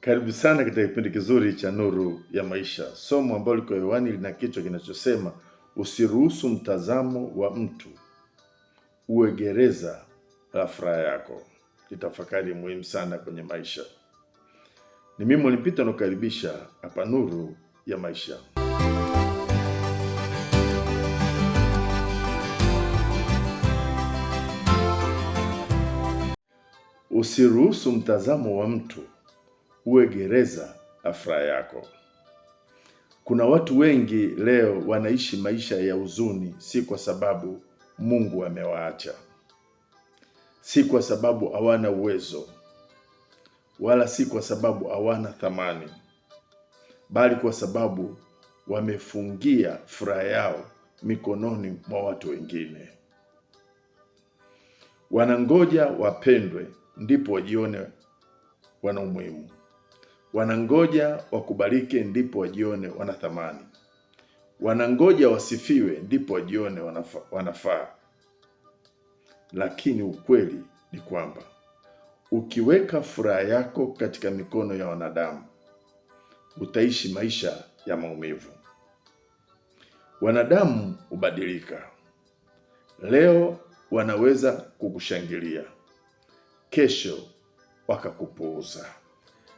Karibu sana katika kipindi kizuri cha Nuru ya Maisha. Somo ambalo liko hewani lina kichwa kinachosema usiruhusu mtazamo wa mtu uwe gereza la furaha yako. Kitafakari muhimu sana kwenye maisha. Ni mimi Mwalimu Peter nakukaribisha hapa Nuru ya Maisha. Usiruhusu mtazamo wa mtu uwe gereza la furaha yako. Kuna watu wengi leo wanaishi maisha ya huzuni, si kwa sababu Mungu amewaacha, si kwa sababu hawana uwezo, wala si kwa sababu hawana thamani, bali kwa sababu wamefungia furaha yao mikononi mwa watu wengine. Wanangoja wapendwe ndipo wajione wana umuhimu. Wanangoja wakubalike ndipo wajione wana thamani. Wanangoja wasifiwe ndipo wajione wanafaa. Lakini ukweli ni kwamba ukiweka furaha yako katika mikono ya wanadamu, utaishi maisha ya maumivu. Wanadamu hubadilika. Leo wanaweza kukushangilia, kesho wakakupuuza.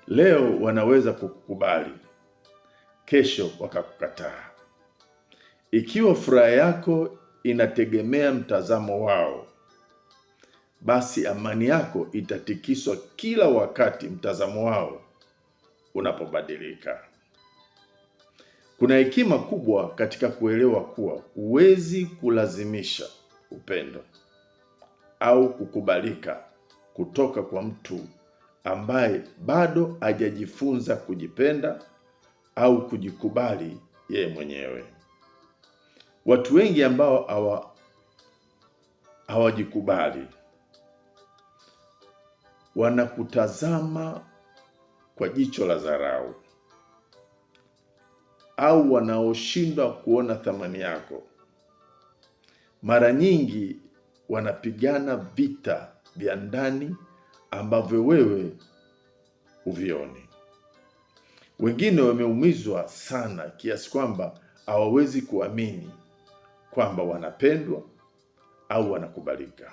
Leo wanaweza kukukubali, kesho wakakukataa. Ikiwa furaha yako inategemea mtazamo wao, basi amani yako itatikiswa kila wakati mtazamo wao unapobadilika. Kuna hekima kubwa katika kuelewa kuwa huwezi kulazimisha upendo au kukubalika kutoka kwa mtu ambaye bado hajajifunza kujipenda au kujikubali yeye mwenyewe. Watu wengi ambao hawajikubali wanakutazama kwa jicho la dharau, au wanaoshindwa kuona thamani yako. Mara nyingi wanapigana vita vya ndani ambavyo wewe huvioni. Wengine wameumizwa sana kiasi kwamba hawawezi kuamini kwamba wanapendwa au wanakubalika.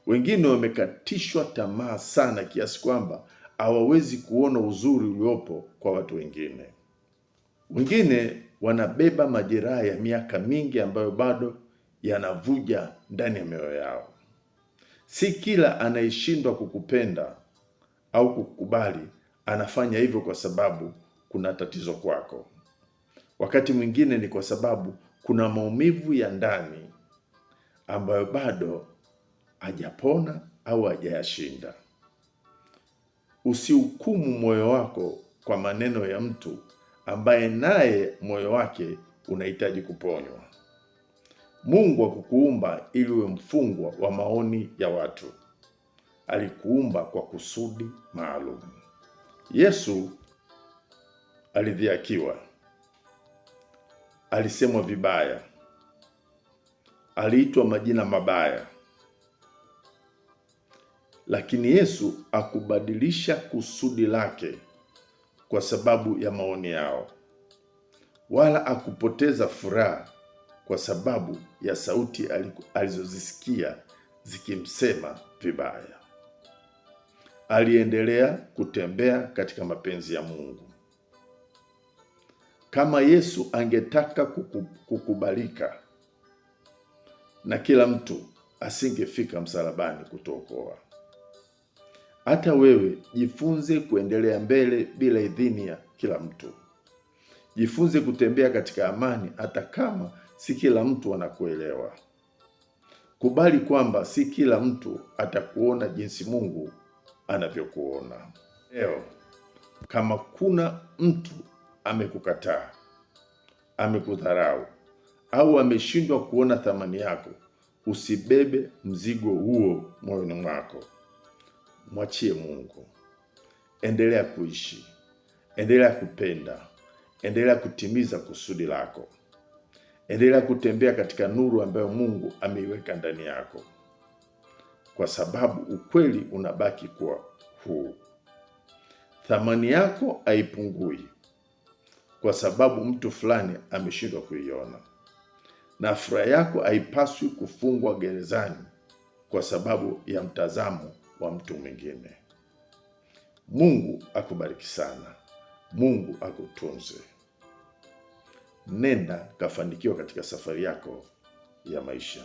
Wengine wamekatishwa tamaa sana kiasi kwamba hawawezi kuona uzuri uliopo kwa watu wengine. Wengine wanabeba majeraha ya miaka mingi ambayo bado yanavuja ndani ya mioyo yao. Si kila anayeshindwa kukupenda au kukubali anafanya hivyo kwa sababu kuna tatizo kwako. Wakati mwingine ni kwa sababu kuna maumivu ya ndani ambayo bado hajapona au hajayashinda. Usihukumu moyo wako kwa maneno ya mtu ambaye naye moyo wake unahitaji kuponywa. Mungu hakukuumba ili uwe mfungwa wa maoni ya watu. Alikuumba kwa kusudi maalum. Yesu alidhihakiwa, alisemwa vibaya, aliitwa majina mabaya, lakini Yesu hakubadilisha kusudi lake kwa sababu ya maoni yao, wala hakupoteza furaha kwa sababu ya sauti alizozisikia zikimsema vibaya. Aliendelea kutembea katika mapenzi ya Mungu. Kama Yesu angetaka kukubalika na kila mtu, asingefika msalabani kutuokoa. Hata wewe jifunze kuendelea mbele bila idhini ya kila mtu. Jifunze kutembea katika amani hata kama si kila mtu anakuelewa. Kubali kwamba si kila mtu atakuona jinsi Mungu anavyokuona. Leo, kama kuna mtu amekukataa, amekudharau au ameshindwa kuona thamani yako, usibebe mzigo huo moyoni mwako. Mwachie Mungu. Endelea kuishi, endelea kupenda, endelea kutimiza kusudi lako. Endelea kutembea katika nuru ambayo Mungu ameiweka ndani yako. kwa sababu ukweli unabaki kuwa huu. Thamani yako haipungui kwa sababu mtu fulani ameshindwa kuiona, na furaha yako haipaswi kufungwa gerezani kwa sababu ya mtazamo wa mtu mwingine. Mungu akubariki sana. Mungu akutunze. Nenda kafanikiwa katika safari yako ya maisha.